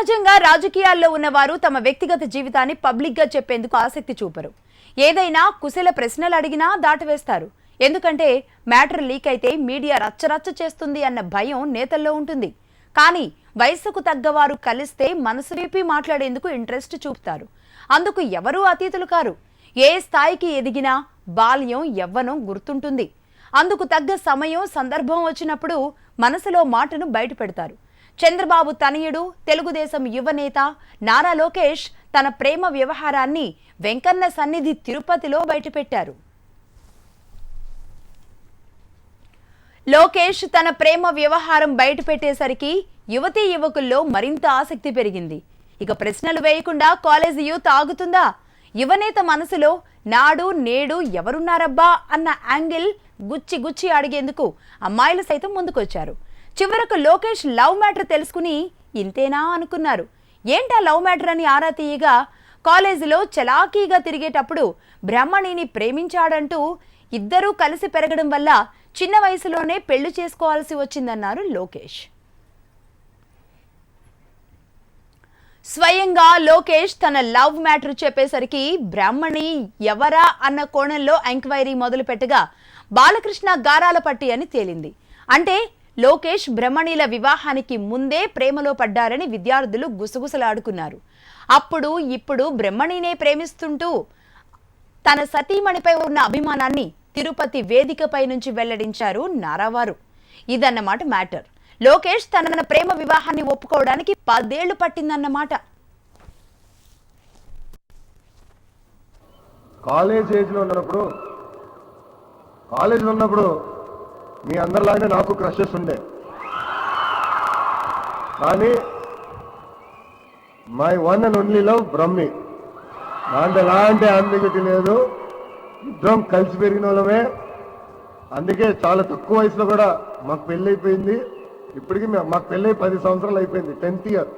సహజంగా రాజకీయాల్లో ఉన్నవారు తమ వ్యక్తిగత జీవితాన్ని పబ్లిక్ గా చెప్పేందుకు ఆసక్తి చూపరు. ఏదైనా కుశల ప్రశ్నలు అడిగినా దాటవేస్తారు. ఎందుకంటే మ్యాటర్ లీక్ అయితే మీడియా రచ్చరచ్చ చేస్తుంది అన్న భయం నేతల్లో ఉంటుంది. కానీ వయసుకు తగ్గవారు కలిస్తే మనసు విప్పి మాట్లాడేందుకు ఇంట్రెస్ట్ చూపుతారు. అందుకు ఎవరూ అతీతులు కారు. ఏ స్థాయికి ఎదిగినా బాల్యం యవ్వనం గుర్తుంటుంది. అందుకు తగ్గ సమయం సందర్భం వచ్చినప్పుడు మనసులో మాటను బయట పెడతారు. చంద్రబాబు తనయుడు తెలుగుదేశం యువనేత నారా లోకేష్ తన ప్రేమ వ్యవహారాన్ని వెంకన్న సన్నిధి తిరుపతిలో బయటపెట్టారు. లోకేష్ తన ప్రేమ వ్యవహారం బయటపెట్టేసరికి యువతీ యువకుల్లో మరింత ఆసక్తి పెరిగింది. ఇక ప్రశ్నలు వేయకుండా కాలేజీ యూత్ ఆగుతుందా? యువనేత మనసులో నాడు నేడు ఎవరున్నారబ్బా అన్న యాంగిల్ గుచ్చి గుచ్చి అడిగేందుకు అమ్మాయిలు సైతం ముందుకొచ్చారు. చివరకు లోకేష్ లవ్ మ్యాటర్ తెలుసుకుని ఇంతేనా అనుకున్నారు. ఏంటా లవ్ మ్యాటర్ అని ఆరా తీయగా కాలేజీలో చలాకీగా తిరిగేటప్పుడు బ్రహ్మణిని ప్రేమించాడంటూ ఇద్దరూ కలిసి పెరగడం వల్ల చిన్న వయసులోనే పెళ్లి చేసుకోవాల్సి వచ్చిందన్నారు లోకేష్. స్వయంగా లోకేష్ తన లవ్ మ్యాటర్ చెప్పేసరికి బ్రాహ్మణి ఎవరా అన్న కోణంలో ఎంక్వైరీ మొదలు పెట్టగా బాలకృష్ణ గారాలపట్టి అని తేలింది. అంటే లోకేష్ బ్రహ్మణిల వివాహానికి ముందే ప్రేమలో పడ్డారని విద్యార్థులు గుసగుసలాడుకున్నారు. అప్పుడు ఇప్పుడు బ్రహ్మణినే ప్రేమిస్తుంటూ తన సతీమణిపై ఉన్న అభిమానాన్ని తిరుపతి వేదికపై నుంచి వెల్లడించారు నారావారు. ఇదన్నమాట మ్యాటర్. లోకేష్ తన ప్రేమ వివాహాన్ని ఒప్పుకోవడానికి 10 ఏళ్లు పట్టిందన్నమాట. కాలేజీలో ఉన్నప్పుడు మీ అందరిలాగానే నాకు క్రషెస్ ఉండే, కానీ my one and only love Brahmi. దాంట్లో ఎలాంటి అంబిగ్యూటీ లేదు. ఇద్దరం కలిసి పెరిగిన వాళ్ళమే. అందుకే చాలా తక్కువ వయసులో కూడా మాకు పెళ్ళి అయిపోయింది. ఇప్పటికీ మాకు పెళ్ళి 10 సంవత్సరాలు అయిపోయింది, 10th year.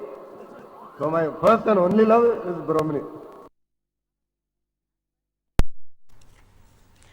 So my first and only love is Brahmani.